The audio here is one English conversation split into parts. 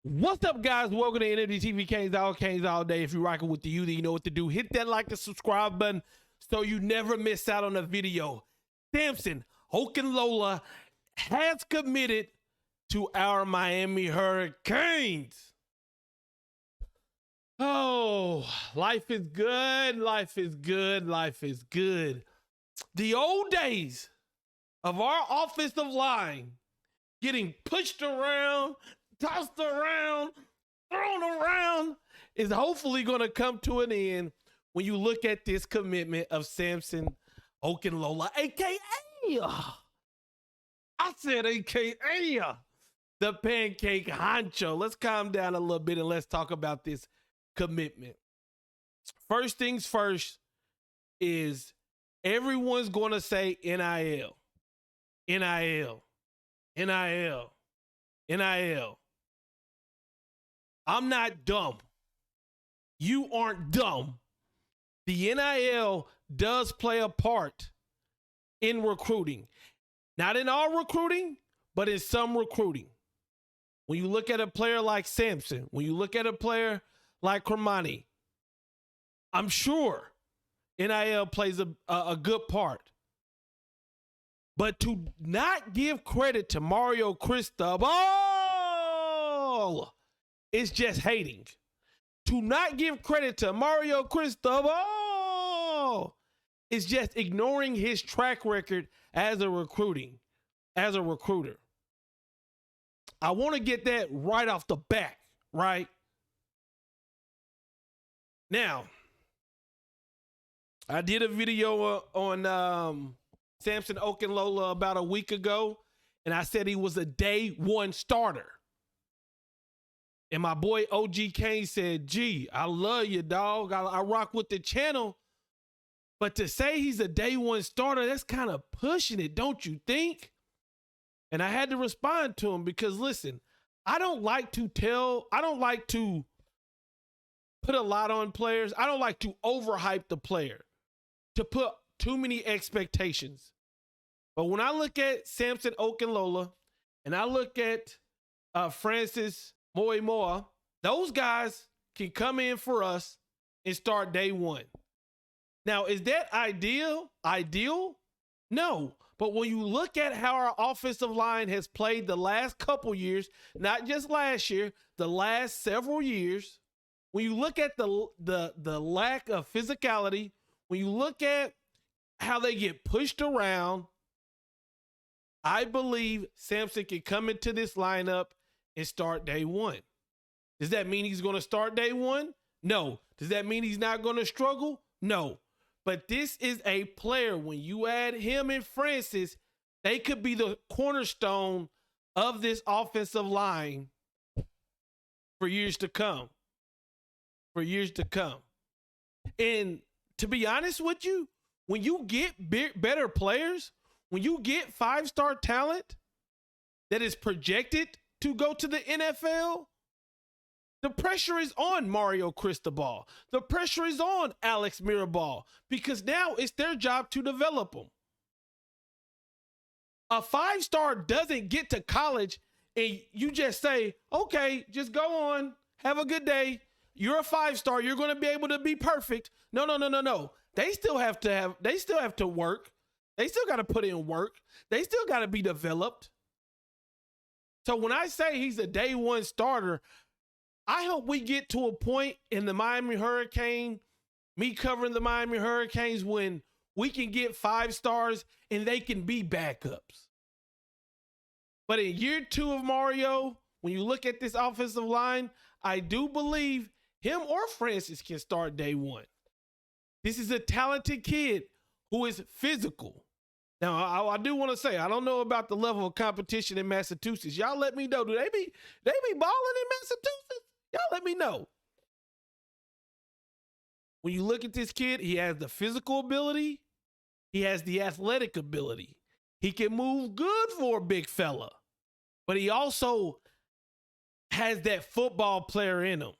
What's up, guys? Welcome to Energy TV Canes all day. If you're rocking with the youth, you know what to do. Hit that like and subscribe button so you never miss out on a video. SAMSON OkUNLOLA has committed to our Miami Hurricanes. Oh, life is good. Life is good. Life is good. The old days of our offensive line getting pushed around, tossed around, thrown around is hopefully going to come to an end when you look at this commitment of SAMSON OkUNLOLA, a.k.a. I said a.k.a. the pancake honcho. Let's calm down a little bit and let's talk about this commitment. First things first is everyone's going to say NIL, NIL, NIL, NIL. I'm not dumb. You aren't dumb. The NIL does play a part in recruiting. Not in all recruiting, but in some recruiting. When you look at a player like SAMSON, when you look at a player like Cremani, I'm sure NIL plays a good part. But to not give credit to Mario Cristobal, it's just hating. To not give credit to Mario Cristobal is just ignoring his track record as a recruiter. I want to get that right off the bat, right? Now, I did a video on SAMSON OkUNLOLA about a week ago, and I said he was a day one starter. And my boy OG Kane said, "Gee, I love you, dog. I rock with the channel. But to say he's a day one starter, that's kind of pushing it, don't you think?" And I had to respond to him because, listen, I don't like to put a lot on players. I don't like to overhype the player, to put too many expectations. But when I look at SAMSON OkUNLOLA and I look at Francis Moimoa, those guys can come in for us and start day one. Now, is that ideal? No. But when you look at how our offensive line has played the last couple years, not just last year, the last several years, when you look at the lack of physicality, when you look at how they get pushed around, I believe SAMSON can come into this lineup and start day one. Does that mean he's going to start day one? No. Does that mean he's not going to struggle? No. But this is a player, when you add him and Francis, they could be the cornerstone of this offensive line for years to come. For years to come. And to be honest with you, when you get better players, when you get five-star talent that is projected to go to the NFL, the pressure is on Mario Cristobal. The pressure is on Alex Mirabal because now it's their job to develop them. A five-star doesn't get to college and you just say, okay, just go on, have a good day. You're a five-star. You're going to be able to be perfect. No. They still have to work. They still got to put in work. They still got to be developed. So when I say he's a day one starter, I hope we get to a point in the Miami Hurricane, me covering the Miami Hurricanes, when we can get five stars and they can be backups. But in year two of Mario, when you look at this offensive line, I do believe him or Francis can start day one. This is a talented kid who is physical. Now, I do want to say, I don't know about the level of competition in Massachusetts. Y'all let me know. Do they be balling in Massachusetts? Y'all let me know. When you look at this kid, he has the physical ability. He has the athletic ability. He can move good for a big fella. But he also has that football player in him.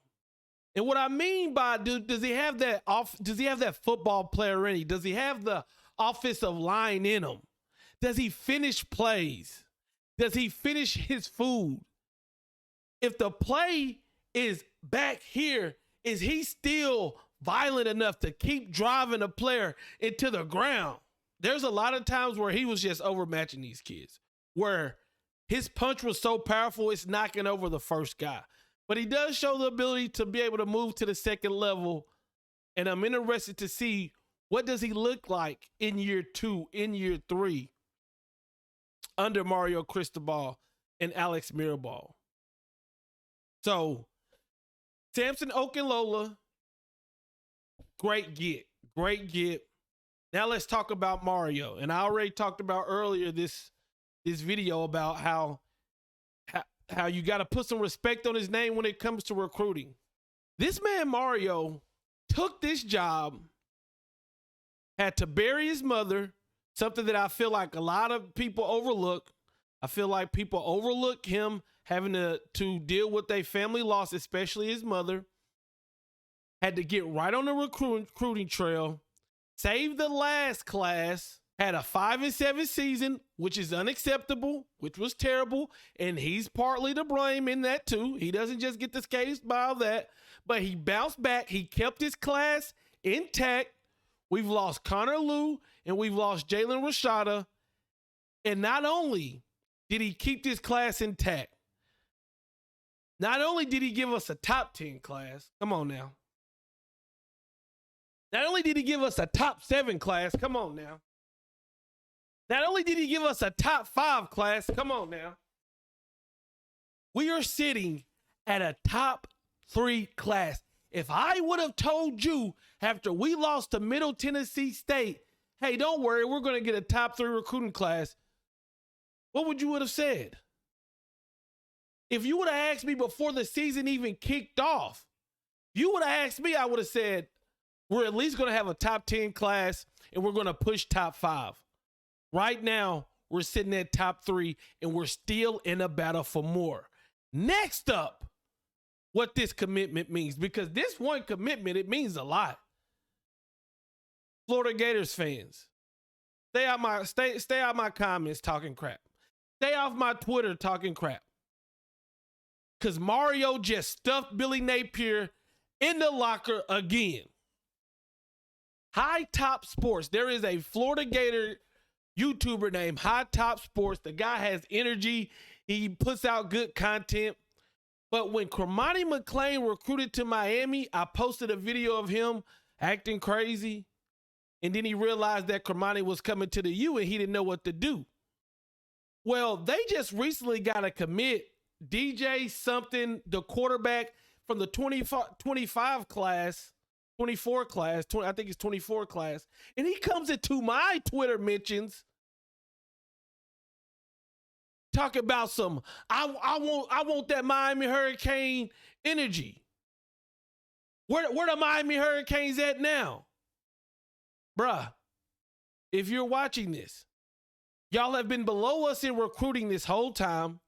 And what I mean by does he have that football player in him? Does he have the offensive line in him? Does he finish plays? Does he finish his food? if the play is back here, is he still violent enough to keep driving a player into the ground? There's a lot of times where he was just overmatching these kids, where his punch was so powerful, it's knocking over the first guy. But he does show the ability to be able to move to the second level, and I'm interested to see what does he look like in year 2, in year 3, under Mario Cristobal and Alex Mirabal. So, Samson Okunlola, great get. Now let's talk about Mario. And I already talked about earlier this video about how you got to put some respect on his name when it comes to recruiting. This man Mario took this job, had to bury his mother, something that I feel like a lot of people overlook. I feel like people overlook him having to deal with a family loss, especially his mother. Had to get right on the recruiting trail, saved the last class, had a 5-7 season, which is unacceptable, which was terrible, and he's partly to blame in that too. He doesn't just get the case by all that, but he bounced back. He kept his class intact. We've lost Connor Lew, and we've lost Jalen Rashada. And not only did he keep this class intact, not only did he give us a top 10 class, come on now. Not only did he give us a top 7 class, come on now. Not only did he give us a top 5 class, come on now. We are sitting at a top 3 class. If I would have told you after we lost to Middle Tennessee State, hey, don't worry, we're going to get a top 3 recruiting class, what would you would have said? If you would have asked me before the season even kicked off, you would have asked me, I would have said, we're at least going to have a top 10 class and we're going to push top 5. Right now, we're sitting at top 3 and we're still in a battle for more. Next up, what this commitment means, because this one commitment, it means a lot. Florida Gators fans, stay out my comments talking crap. Stay off my Twitter talking crap. Because Mario just stuffed Billy Napier in the locker again. High Top Sports. There is a Florida Gator YouTuber named High Top Sports. The guy has energy. He puts out good content. But when Cormani McClain recruited to Miami, I posted a video of him acting crazy. And then he realized that Cormani was coming to the U and he didn't know what to do. Well, they just recently got a commit, DJ something, the quarterback from the 25 class, 24 class, I think it's 24 class. And he comes into my Twitter mentions talk about some, I want that Miami Hurricane energy. Where the Miami Hurricanes at now? Bruh, if you're watching this, y'all have been below us in recruiting this whole time.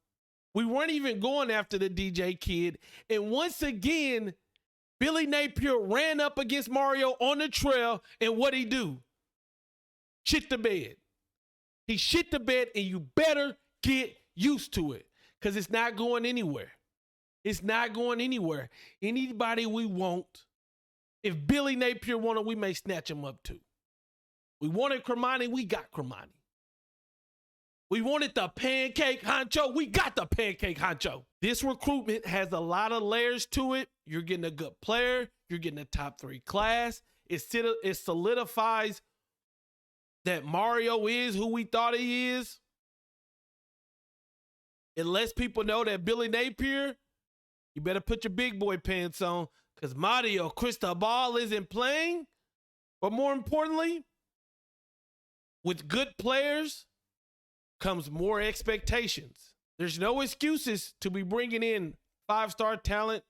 We weren't even going after the DJ kid. And once again, Billy Napier ran up against Mario on the trail, and what'd he do? Shit the bed. He shit the bed, and you better get used to it because it's not going anywhere. It's not going anywhere. Anybody we want, if Billy Napier wanted, we may snatch him up too. We wanted Cormani, we got Cormani. We wanted the pancake honcho, we got the pancake honcho. This recruitment has a lot of layers to it. You're getting a good player. You're getting a top 3 class. It solidifies that Mario is who we thought he is. It lets people know that Billy Napier, you better put your big boy pants on because Mario Cristobal isn't playing. But more importantly, with good players comes more expectations. There's no excuses to be bringing in 5-star talent.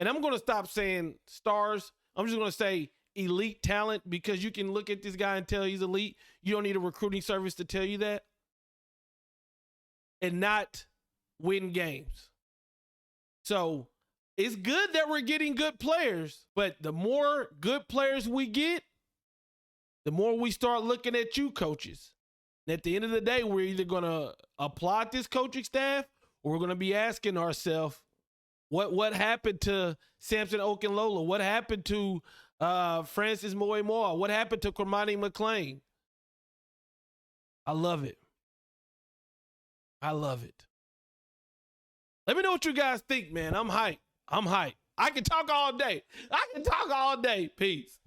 And I'm going to stop saying stars. I'm just going to say elite talent because you can look at this guy and tell he's elite. You don't need a recruiting service to tell you that. And not win games. So it's good that we're getting good players, but the more good players we get, the more we start looking at you coaches. And at the end of the day, we're either going to applaud this coaching staff or we're going to be asking ourselves, What happened to Samson Okunlola? What happened to Francis Moore? What happened to Cormani McClain? I love it. I love it. Let me know what you guys think, man. I'm hyped. I can talk all day. Peace.